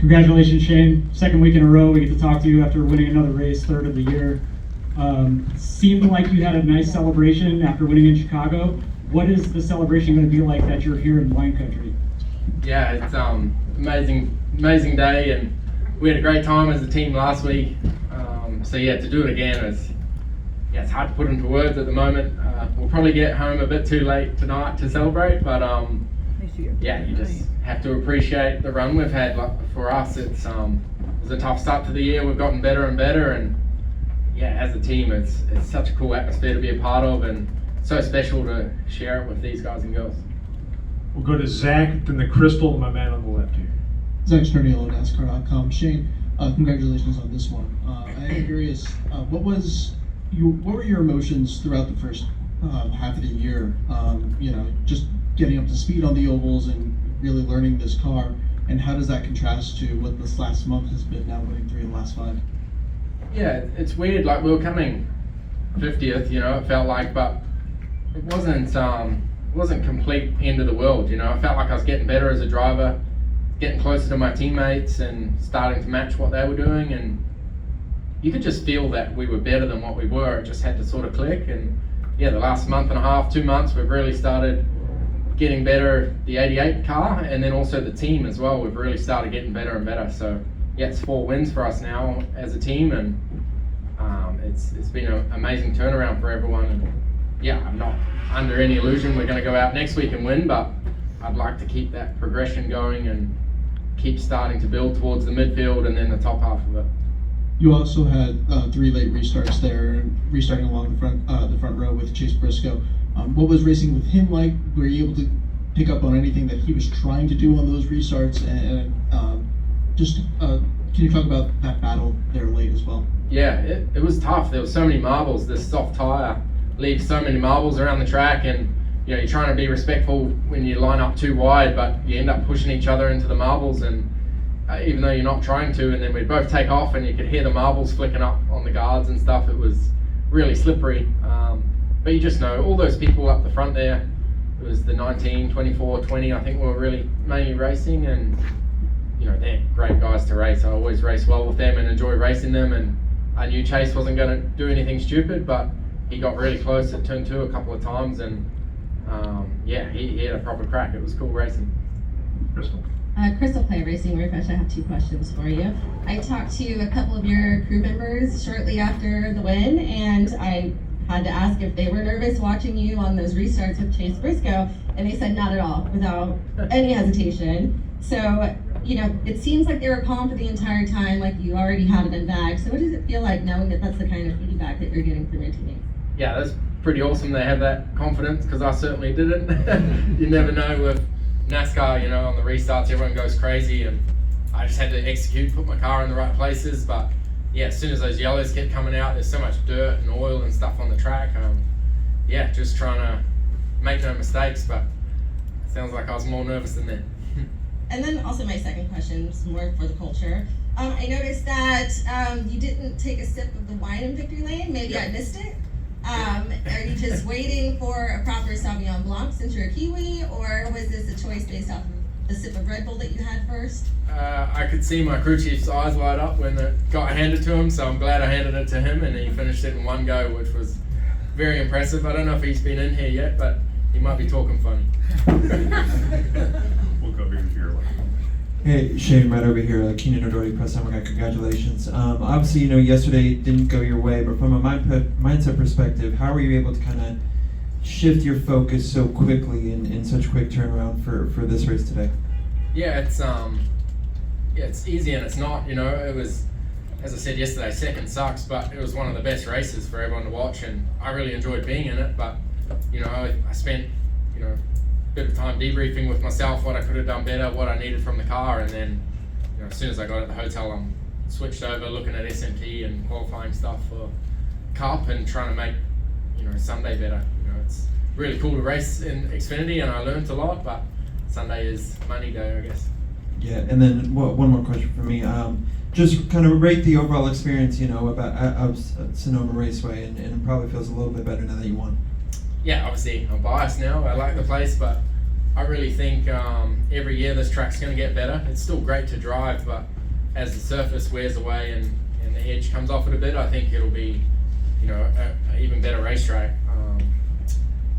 Congratulations, Shane. Second week in a row we get to talk to you after winning another race, third of the year. Seemed like you had a nice celebration after winning in Chicago. What is the celebration going to be like that you're here in wine country? Yeah, it's amazing day, and we had a great time as a team last week. So yeah, to do it again it's hard to put into words at the moment. We'll probably get home a bit too late tonight to celebrate, but yeah, you just have to appreciate the run we've had. Like, for us, it was a tough start to the year. We've gotten better and better, and yeah, as a team, it's such a cool atmosphere to be a part of, and so special to share it with these guys and girls. We'll go to Zach, then the Crystal, my man on the left here. Zach Sternio, NASCAR.com. Shane, congratulations on this one. I'm curious, what were your emotions throughout the first half of the year? Just getting up to speed on the ovals and really learning this car, and how does that contrast to what this last month has been, now winning 3 of the last 5? Yeah, it's weird. Like, we were coming 50th, it felt like, but it wasn't complete end of the world. I felt like I was getting better as a driver, getting closer to my teammates and starting to match what they were doing, and you could just feel that we were better than what we were. It just had to sort of click, and yeah, the last month and a half, 2 months, we've really started getting better, the 88 car, and then also the team as well. We've really started getting better and better. So yeah, it's 4 wins for us now as a team, and it's been an amazing turnaround for everyone. And yeah, I'm not under any illusion we're going to go out next week and win, but I'd like to keep that progression going and keep starting to build towards the midfield and then the top half of it. You also had 3 late restarts there, restarting along the front row with Chase Briscoe. What was racing with him like? Were you able to pick up on anything that he was trying to do on those restarts? And can you talk about that battle there late as well? Yeah, it was tough. There were so many marbles. This soft tire leaves so many marbles around the track, and you're trying to be respectful when you line up too wide, but you end up pushing each other into the marbles, and even though you're not trying to, and then we'd both take off and you could hear the marbles flicking up on the guards and stuff. It was really slippery, but you just know all those people up the front there. It was the 19, 24, 20, I think we were really mainly racing, and they're great guys to race. I always race well with them and enjoy racing them, and I knew Chase wasn't going to do anything stupid, but he got really close at turn 2 a couple of times, and yeah, he had a proper crack. It was cool racing. Crystal. Crystal Play Racing Refresh, I have 2 questions for you. I talked to a couple of your crew members shortly after the win, and I had to ask if they were nervous watching you on those restarts with Chase Briscoe, and they said not at all, without any hesitation. So, it seems like they were calm for the entire time, like you already had it in bag. So what does it feel like knowing that that's the kind of feedback that you're getting from your teammates? Yeah, that's pretty awesome they have that confidence, because I certainly didn't. You never know with NASCAR, on the restarts everyone goes crazy, and I just had to execute, put my car in the right places. But yeah, as soon as those yellows get coming out, there's so much dirt and oil and stuff on the track. Yeah, just trying to make no mistakes, but it sounds like I was more nervous than that. And then also my second question is more for the culture. I noticed that you didn't take a sip of the wine in victory lane. Maybe I missed it. Are you just waiting for a proper Sauvignon Blanc since you're a Kiwi, or was this a choice based off of the sip of Red Bull that you had first? I could see my crew chief's eyes light up when it got handed to him, so I'm glad I handed it to him, and he finished it in one go, which was very impressive. I don't know if he's been in here yet, but he might be talking funny. We'll go over here. Hey, Shane, right over here, Keenan O'Doherty, Press Summer Guy, congratulations. Obviously, yesterday didn't go your way, but from a mindset perspective, how were you able to kind of shift your focus so quickly in such quick turnaround for this race today? Yeah, it's easy and it's not, it was, as I said yesterday, second sucks, but it was one of the best races for everyone to watch, and I really enjoyed being in it. But I spent a bit of time debriefing with myself what I could have done better, what I needed from the car, and then as soon as I got at the hotel, I'm switched over looking at SMT and qualifying stuff for Cup and trying to make Sunday better. It's really cool to race in Xfinity, and I learned a lot, but Sunday is money day, I guess. Yeah, and then one more question for me. Just kind of rate the overall experience, about Sonoma Raceway, and it probably feels a little bit better now that you won. Yeah, obviously I'm biased now. I like the place, but I really think every year this track's going to get better. It's still great to drive, but as the surface wears away and the edge comes off it a bit, I think it'll be, you know, a even better racetrack.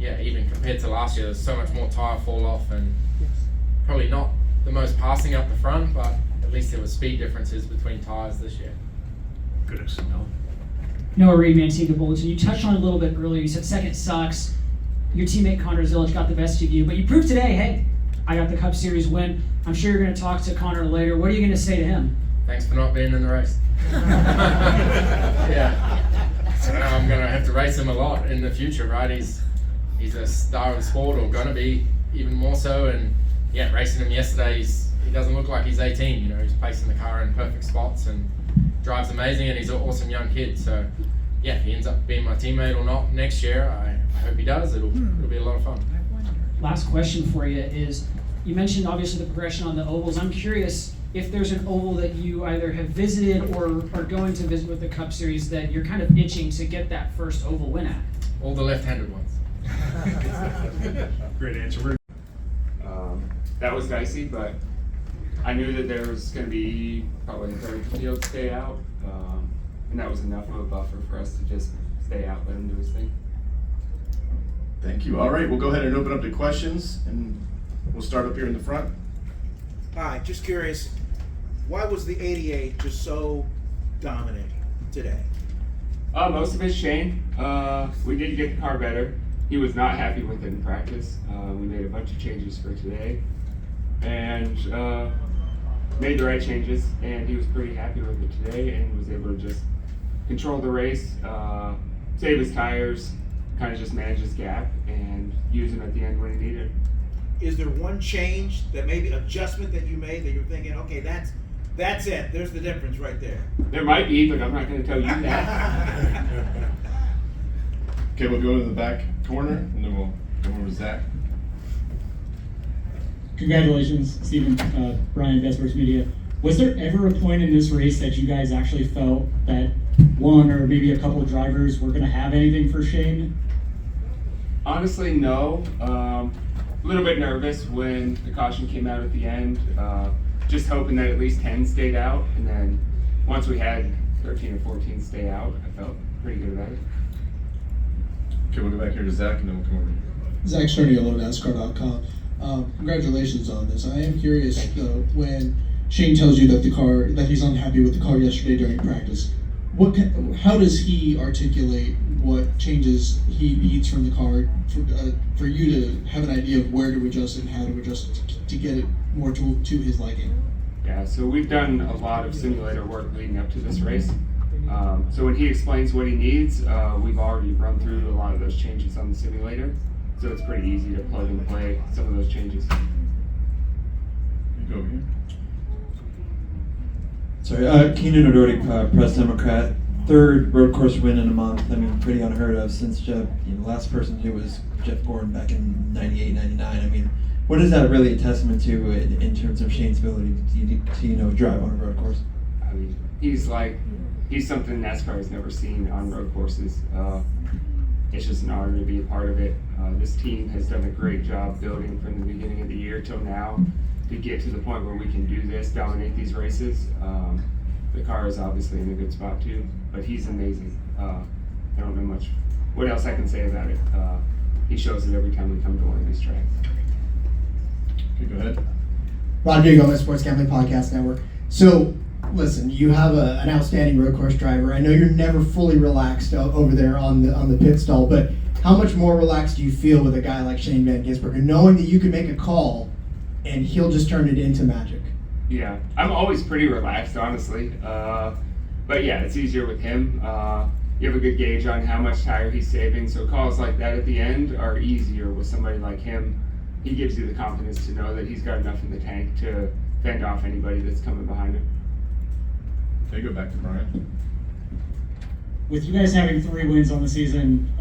Yeah, even compared to last year, there's so much more tire fall off, and probably not the most passing up the front, but at least there were speed differences between tires this year. Good to know. Noah Reed, Manteca Bulletin. You touched on it a little bit earlier. You said second sucks. Your teammate Connor Zilic got the best of you, but you proved today, hey, I got the Cup Series win. I'm sure you're going to talk to Connor later. What are you going to say to him? Thanks for not being in the race. Yeah. I'm going to have to race him a lot in the future, right? He's a star of the sport, or going to be even more so. And yeah, racing him yesterday, he doesn't look like he's 18. You know, he's placing the car in perfect spots and drives amazing, and he's an awesome young kid. So yeah, if he ends up being my teammate or not next year, I hope he does. It'll be a lot of fun. Last question for you is, you mentioned obviously the progression on the ovals. I'm curious if there's an oval that you either have visited or are going to visit with the Cup Series that you're kind of itching to get that first oval win at. All the left-handed ones. Great answer. That was dicey, but I knew that there was going to be probably a third field stay out, and that was enough of a buffer for us to just stay out, let him do his thing. Thank you. All right, we'll go ahead and open up to questions, and we'll start up here in the front. Hi, just curious, why was the 88 just so dominating today? Most of it's Shane. We did get the car better. He was not happy with it in practice. We made a bunch of changes for today, and made the right changes, and he was pretty happy with it today and was able to just control the race, save his tires, kind of just manage his gap and use him at the end when he needed. Is there one change that maybe adjustment that you made that you're thinking, okay, that's it, there's the difference right there? There might be, but I'm not going to tell you that. Okay, we'll go to the back corner, and then we'll go over to Zach. Congratulations, Stephen, Brian, Bestworks Media. Was there ever a point in this race that you guys actually felt that one or maybe a couple of drivers were going to have anything for Shane? Honestly, no. A little bit nervous when the caution came out at the end. Just hoping that at least 10 stayed out, and then once we had 13 or 14 stay out, I felt pretty good about it. Okay, we'll go back here to Zach, and then we'll come over here. Zach Sterniolo, NASCAR.com. Congratulations on this. I am curious though, when Shane tells you that he's unhappy with the car yesterday during practice, how does he articulate what changes he needs from the car for you to have an idea of where to adjust and how to adjust to get it more to his liking? Yeah, so we've done a lot of simulator work leading up to this race. So when he explains what he needs, we've already run through a lot of those changes on the simulator. So it's pretty easy to plug and play some of those changes. You go over here. Sorry, Keenan O'Doherty, Press Democrat. Third road course win in a month. I mean, pretty unheard of since Jeff, last person here was Jeff Gordon back in 98, 99. I mean, what is that really a testament to in terms of Shane's ability to drive on a road course? I mean, he's something NASCAR has never seen on road courses. It's just an honor to be a part of it. This team has done a great job building from the beginning of the year till now to get to the point where we can do this, dominate these races. The car is obviously in a good spot too, but he's amazing. I don't know much what else I can say about it. He shows it every time we come to one of these tracks. Okay, go ahead. Rodrigo, the Sports Gambling Podcast Network. So, listen, you have an outstanding road course driver. I know you're never fully relaxed over there on the pit stall, but how much more relaxed do you feel with a guy like Shane Van Gisbergen, knowing that you can make a call and he'll just turn it into magic? Yeah, I'm always pretty relaxed, honestly. But yeah, it's easier with him. You have a good gauge on how much tire he's saving, so calls like that at the end are easier with somebody like him. He gives you the confidence to know that he's got enough in the tank to fend off anybody that's coming behind him. Okay, go back to Brian. With you guys having 3 wins on the season,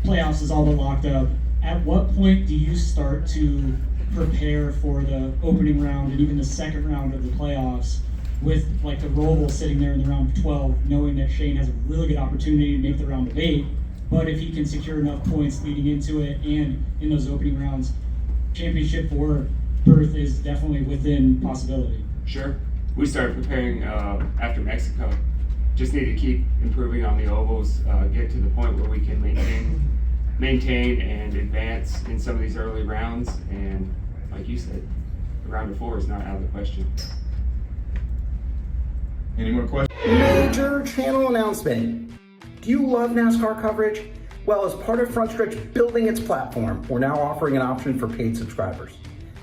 playoffs is all but locked up. At what point do you start to prepare for the opening round and even the second round of the playoffs with like the Roval sitting there in the round of 12, knowing that Shane has a really good opportunity to make the round of 8, but if he can secure enough points leading into it and in those opening rounds, championship or berth is definitely within possibility. Sure. we started preparing after Mexico. Just need to keep improving on the ovals, get to the point where we can maintain and advance in some of these early rounds. And like you said, the round of 4 is not out of the question. Any more questions? Major channel announcement. Do you love NASCAR coverage? Well, as part of Frontstretch building its platform, we're now offering an option for paid subscribers.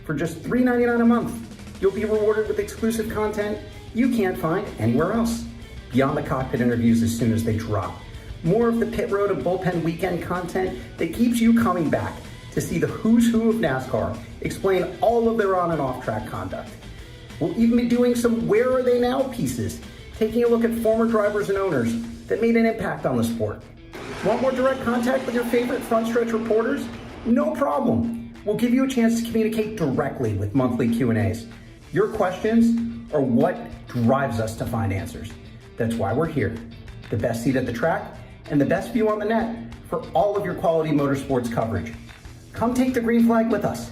For just $3.99 a month, you'll be rewarded with exclusive content you can't find anywhere else. Beyond the cockpit interviews as soon as they drop. More of the pit road and bullpen weekend content that keeps you coming back to see the who's who of NASCAR explain all of their on and off track conduct. We'll even be doing some Where Are They Now pieces, taking a look at former drivers and owners that made an impact on the sport. Want more direct contact with your favorite Frontstretch reporters? No problem. We'll give you a chance to communicate directly with monthly Q&As. Your questions are what drives us to find answers. That's why we're here. The best seat at the track and the best view on the net for all of your quality motorsports coverage. Come take the green flag with us.